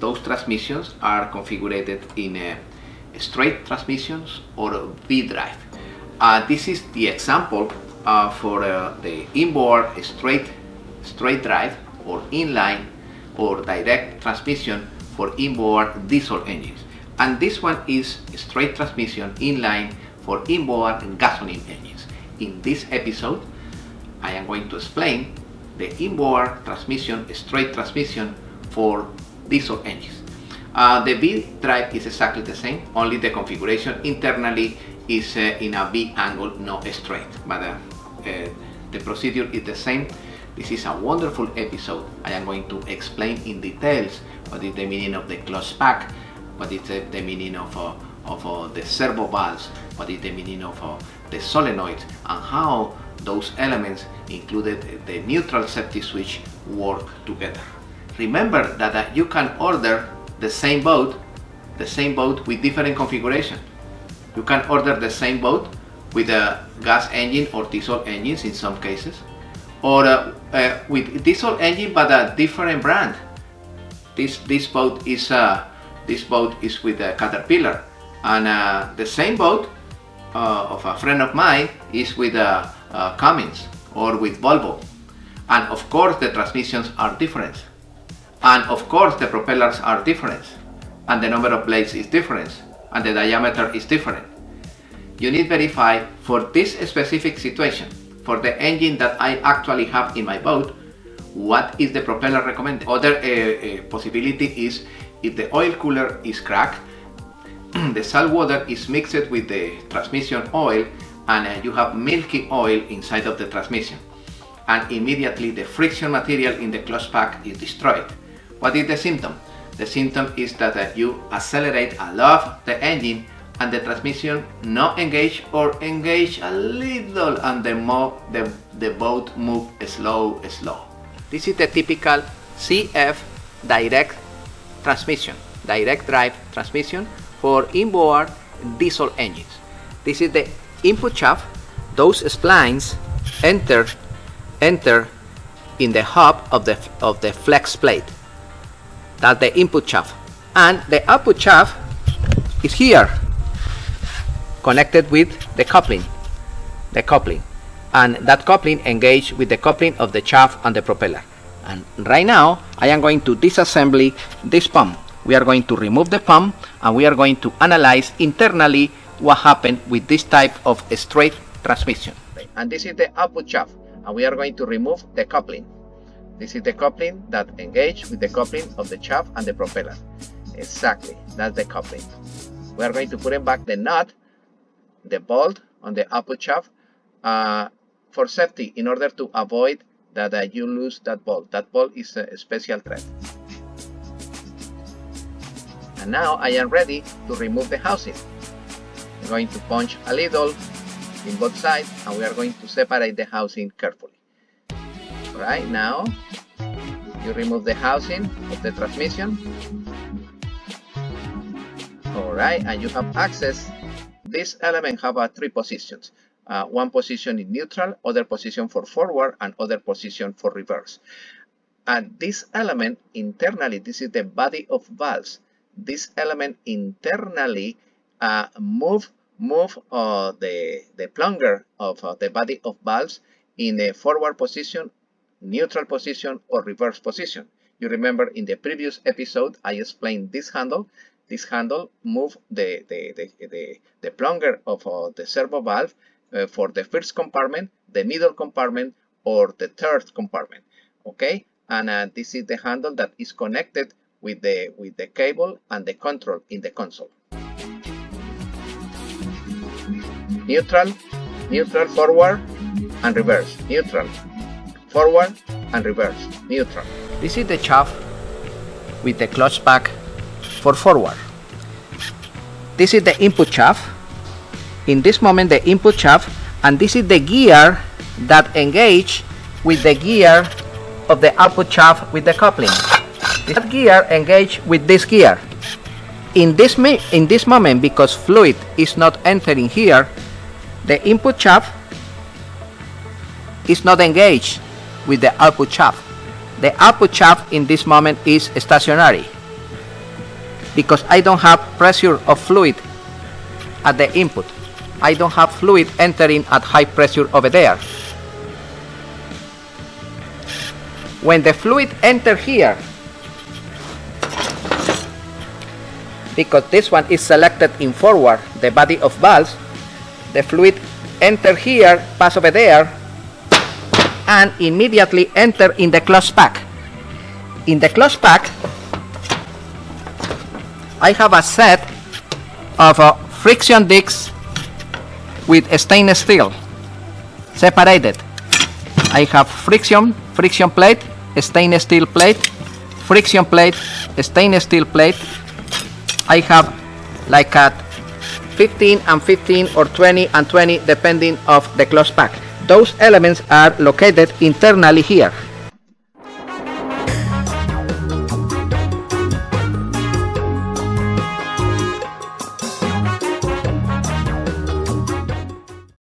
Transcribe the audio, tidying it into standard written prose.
those transmissions are configured in straight transmissions or V drive. This is the example for the inboard straight drive or inline or direct transmission for inboard diesel engines. And this one is straight transmission inline for inboard gasoline engines. In this episode, I am going to explain the inboard transmission, straight transmission for diesel engines. The V drive is exactly the same, only the configuration internally is in a V angle, not straight, but the procedure is the same. This is a wonderful episode. I am going to explain in details what is the meaning of the clutch pack, what is the meaning of the servo valves, what is the meaning of the solenoids, and how those elements, included the neutral safety switch, work together. Remember that you can order the same boat with different configuration. You can order the same boat with a gas engine or diesel engines in some cases, or with diesel engine but a different brand. This boat is with a Caterpillar, and the same boat of a friend of mine is with Cummins or with Volvo. And of course the transmissions are different, and of course the propellers are different, and the number of blades is different, and the diameter is different. You need to verify for this specific situation, for the engine that I actually have in my boat, what is the propeller recommended. Other possibility is if the oil cooler is cracked, the salt water is mixed with the transmission oil, and you have milky oil inside of the transmission, and immediately the friction material in the clutch pack is destroyed. What is the symptom? The symptom is that you accelerate a lot the engine and the transmission not engage or engage a little, and the boat move slow. This is the typical CF direct transmission, direct drive transmission for inboard diesel engines. This is the input shaft. Those splines enter in the hub of the flex plate. That's the input shaft, and the output shaft is here, connected with the coupling, and that coupling engaged with the coupling of the shaft and the propeller. And right now I am going to disassemble this pump. We are going to remove the pump, and we are going to analyze internally what happened with this type of straight transmission. And this is the output shaft, and we are going to remove the coupling. This is the coupling that engaged with the coupling of the shaft and the propeller. Exactly, that's the coupling. We are going to put in back the nut, the bolt on the output shaft for safety, in order to avoid that you lose that bolt. That bolt is a special thread. And now I am ready to remove the housing. I'm going to punch a little in both sides, and we are going to separate the housing carefully. Right now, you remove the housing of the transmission. Alright, and you have access. This element have three positions. One position in neutral, other position for forward, and other position for reverse. And this element internally, this is the body of valves. This element internally move the plunger of the body of valves in a forward position, neutral position, or reverse position. You remember in the previous episode I explained this handle. This handle moves the plunger of the servo valve for the first compartment, the middle compartment, or the third compartment. Okay, and this is the handle that is connected with the cable and the control in the console. Neutral, forward, and reverse. Neutral, forward, and reverse. Neutral. This is the shaft with the clutch pack for forward. This is the input shaft. In this moment, the input shaft, and this is the gear that engage with the gear of the output shaft with the coupling. This gear engage with this gear. In this moment, because fluid is not entering here, the input shaft is not engaged with the output shaft. The output shaft in this moment is stationary. because I don't have pressure of fluid at the input. I don't have fluid entering at high pressure over there. When the fluid enters here, because this one is selected in forward, the body of valves, the fluid enter here, pass over there, and immediately enter in the closed pack. In the closed pack, I have a set of friction discs with stainless steel separated. I have friction plate, stainless steel plate, friction plate, stainless steel plate. I have like a 15 and 15 or 20 and 20 depending of the closed pack. Those elements are located internally here.